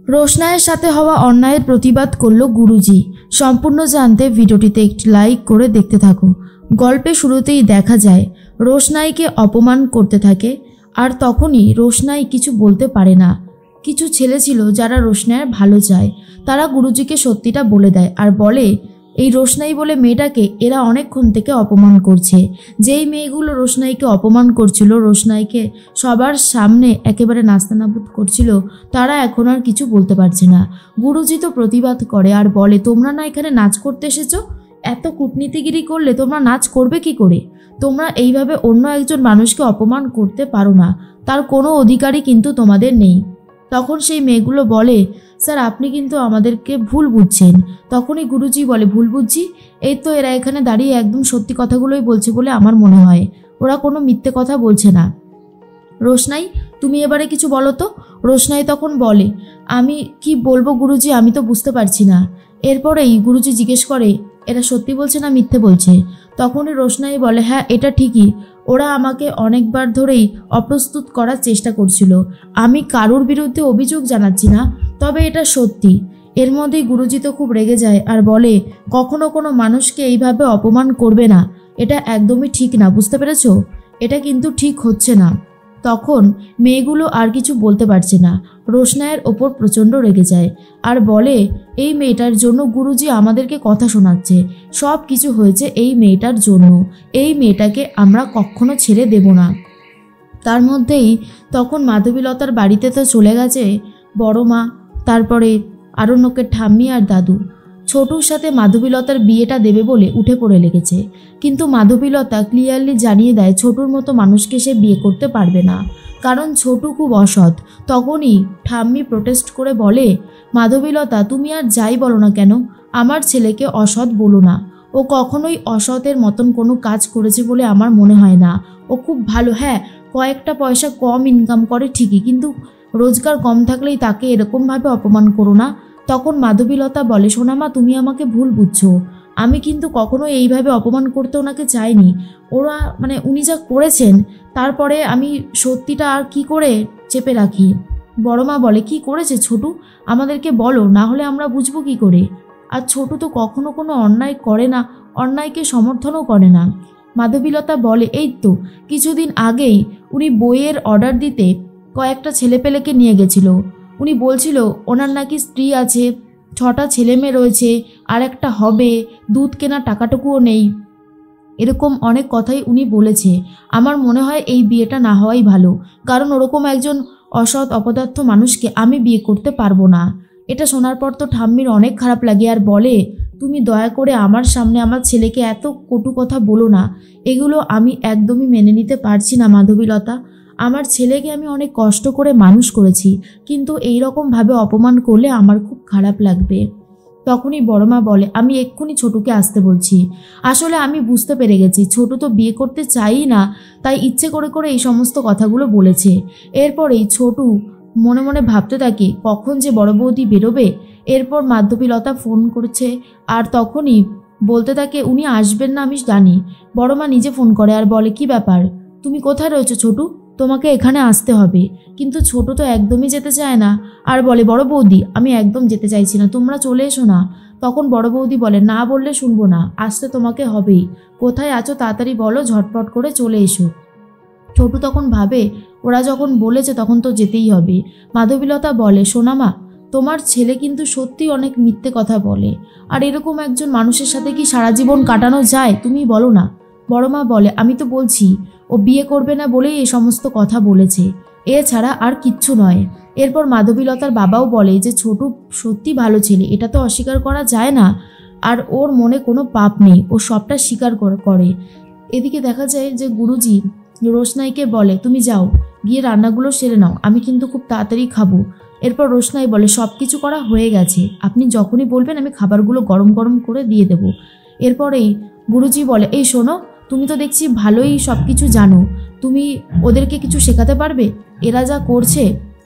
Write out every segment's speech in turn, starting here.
রোশনাইয়ের সাথে হওয়া অন্যায়ের প্রতিবাদ করল গুরুজি। সম্পূর্ণ জানতে ভিডিওটিতে একটি লাইক করে দেখতে থাকো। গল্পে শুরুতেই দেখা যায় রোশনাইকে অপমান করতে থাকে, আর তখনই রোশনাই কিছু বলতে পারে না। কিছু ছেলে ছিল যারা রোশনাইয়ের ভালো চায়, তারা গুরুজিকে সত্যিটা বলে দেয় আর বলে এই রোশনাই বলে মেয়েটাকে এরা অনেকক্ষণ থেকে অপমান করছে। যেই মেয়েগুলো রোশনাইকে অপমান করছিল, রোশনাইকে সবার সামনে একেবারে নাস্তানাবুদ করছিল, তারা এখন আর কিছু বলতে পারছে না। গুরুজি তো প্রতিবাদ করে আর বলে তোমরা না এখানে নাচ করতে এসেছো, এত কূটনীতিগিরি করলে তোমরা নাচ করবে কি করে? তোমরা এইভাবে অন্য একজন মানুষকে অপমান করতে পারো না, তার কোনো অধিকারই কিন্তু তোমাদের নেই। তখন সেই মেয়েগুলো বলে স্যার আপনি কিন্তু আমাদেরকে ভুল বুঝছেন। তখনই গুরুজি বলে ভুল বুঝছি? এই তো এরা এখানে দাঁড়িয়ে একদম সত্যি কথাগুলোই বলছে বলে আমার মনে হয়, ওরা কোনো মিথ্যে কথা বলছে না। রোশনাই তুমি এবারে কিছু বলো তো। রোশনাই তখন বলে আমি কি বলবো গুরুজি, আমি তো বুঝতে পারছি না। এরপরেই গুরুজি জিজ্ঞেস করে এরা সত্যি বলছে না মিথ্যে বলছে? তখনই রোশনাই বলে হ্যাঁ এটা ঠিকই, ওরা আমাকে অনেকবার ধরেই অপ্রস্তুত করার চেষ্টা করছিল। আমি কারোর বিরুদ্ধে অভিযোগ জানাচ্ছি না, তবে এটা সত্যি। এর মধ্যেই গুরুজি তো খুব রেগে যায় আর বলে কখনো কোনো মানুষকে এইভাবে অপমান করবে না, এটা একদমই ঠিক না, বুঝতে পেরেছো? এটা কিন্তু ঠিক হচ্ছে না। তখন মেয়েগুলো আর কিছু বলতে পারছে না। রোশনাইয়ের ওপর প্রচণ্ড রেগে যায় আর বলে এই মেয়েটার জন্য গুরুজি আমাদেরকে কথা শোনাচ্ছে, সব কিছু হয়েছে এই মেয়েটার জন্য, এই মেয়েটাকে আমরা কখনো ছেড়ে দেব না। তার মধ্যেই তখন মাধবীলতার বাড়িতে তো চলে গেছে বড় মা, তারপরে আরণ্যকের ঠাম্মি আর দাদু। ছোটুর সাথে মাধবীলতার বিয়েটা দেবে বলে উঠে পড়ে লেগেছে, কিন্তু মাধবীলতা ক্লিয়ারলি জানিয়ে দেয় ছোটুর মতো মানুষকে সে বিয়ে করতে পারবে না, কারণ ছোটু খুব অসৎ। তখনই ঠাম্মি প্রোটেস্ট করে বলে মাধবীলতা তুমি আর যাই বলো না কেন, আমার ছেলেকে অসৎ বলো না, ও কখনোই অসতের মতন কোনো কাজ করেছে বলে আমার মনে হয় না। ও খুব ভালো, হ্যাঁ কয়েকটা পয়সা কম ইনকাম করে ঠিকই, কিন্তু রোজগার কম থাকলেই তাকে এরকমভাবে অপমান করো না। তখন মাধবীলতা বলে সোনামা তুমি আমাকে ভুল বুঝছো, আমি কিন্তু কখনো এইভাবে অপমান করতে ওনাকে চাইনি। ওরা উনি যা করেছেন, তারপরে আমি সত্যিটা আর কি করে চেপে রাখি? বড় মা বলে কি করেছে ছোটু, আমাদেরকে বলো, না হলে আমরা বুঝবো কি করে? আর ছোটু তো কখনো কোনো অন্যায় করে না, অন্যায়কে সমর্থনও করে না। মাধবীলতা বলে এই তো কিছুদিন আগেই উনি বইয়ের অর্ডার দিতে কয়েকটা ছেলেপেলেকে নিয়ে গেছিল। উনি বলছিল ওনার নাকি স্ত্রী আছে, 6টা ছেলে মেয়ে রয়েছে, আর একটা হবে, দুধ কেনার টাকাটুকুও নেই, এরকম অনেক কথাই উনি বলেছে। আমার মনে হয় এই বিয়েটা না হওয়াই ভালো, কারণ ওরকম একজন অসৎ অপদার্থ মানুষকে আমি বিয়ে করতে পারবো না। এটা শোনার পর তো ঠাম্মির অনেক খারাপ লাগে আর বলে তুমি দয়া করে আমার সামনে আমার ছেলেকে এত কটু কথা বলো না, এগুলো আমি একদমই মেনে নিতে পারছি না মাধবীলতা। আমার ছেলেকে আমি অনেক কষ্ট করে মানুষ করেছি, কিন্তু এই রকমভাবে অপমান করলে আমার খুব খারাপ লাগবে। তখনই বড়মা বলে আমি এক্ষুনি ছোটুকে আসতে বলছি। আসলে আমি বুঝতে পেরে গেছি ছোটু তো বিয়ে করতে চাই না, তাই ইচ্ছে করে করে এই সমস্ত কথাগুলো বলেছে। এরপরেই ছোটু মনে মনে ভাবতে থাকে কখন যে বড় বৌদি বেরোবে। এরপর মাধবীলতা ফোন করছে আর তখনই বলতে থাকে উনি আসবেন না আমি জানি। বড়মা নিজে ফোন করে আর বলে কি ব্যাপার, তুমি কোথায় রয়েছো ছোটু, তোমাকে এখানে আসতে হবে। কিন্তু ছোট তো একদমই যেতে চায় না আর বলে বড় বৌদি আমি একদম যেতে চাইছি না, তোমরা চলে এসো না। তখন বড় বৌদি বলে না বললে শুনবো না, আসতে তোমাকে হবেই, কোথায় আছো তাড়াতাড়ি বলো, ঝটপট করে চলে এসো। ছোটু তখন ভাবে ওরা যখন বলেছে তখন তো যেতেই হবে। মাধবীলতা বলে সোনামা তোমার ছেলে কিন্তু সত্যি অনেক মিথ্যে কথা বলে, আর এরকম একজন মানুষের সাথে কি সারা জীবন কাটানো যায় তুমি বলো না? বড়মা বলে আমি তো বলছি ও বিয়ে করবে না বলেই এই সমস্ত কথা বলেছে, এছাড়া আর কিচ্ছু নয়। এরপর মাধবীলতার বাবাও বলে যে ছোটু সত্যি ভালো ছেলে, এটা তো অস্বীকার করা যায় না, আর ওর মনে কোনো পাপ নেই, ও সবটা স্বীকার করে। এদিকে দেখা যায় যে গুরুজি রোশনাইকে বলে তুমি যাও গিয়ে রান্নাগুলো সেরে নাও, আমি কিন্তু খুব তাড়াতাড়ি খাবো। এরপর রোশনাই বলে সব কিছু করা হয়ে গেছে, আপনি যখনই বলবেন আমি খাবারগুলো গরম গরম করে দিয়ে দেবো। এরপরেই গুরুজি বলে এই শোনো, তুমি তো দেখছি ভালোই সব কিছু জানো, তুমি ওদেরকে কিছু শেখাতে পারবে? এরা যা করছে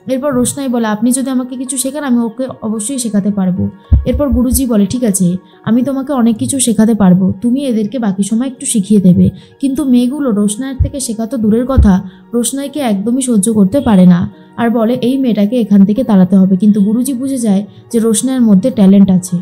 এরপর রোশনাই বলে, আপনি যদি আমাকে কিছু শেখান আমি ওকে অবশ্যই শেখাতে পারবো। এরপর গুরুজি বলে, ঠিক আছে, আমি তোমাকে অনেক কিছু শেখাতে পারবো, তুমি এদেরকে বাকি সময় একটু শিখিয়ে দেবে। কিন্তু মেয়েগুলো রোশনাইয়ের থেকে শেখা তো দূরের কথা, রোশনাইকে একদমই সহ্য করতে পারে না আর বলে এই মেয়েটাকে এখান থেকে তাড়াতে হবে। কিন্তু গুরুজি বুঝে যায় যে রোশনাইয়ের মধ্যে ট্যালেন্ট আছে।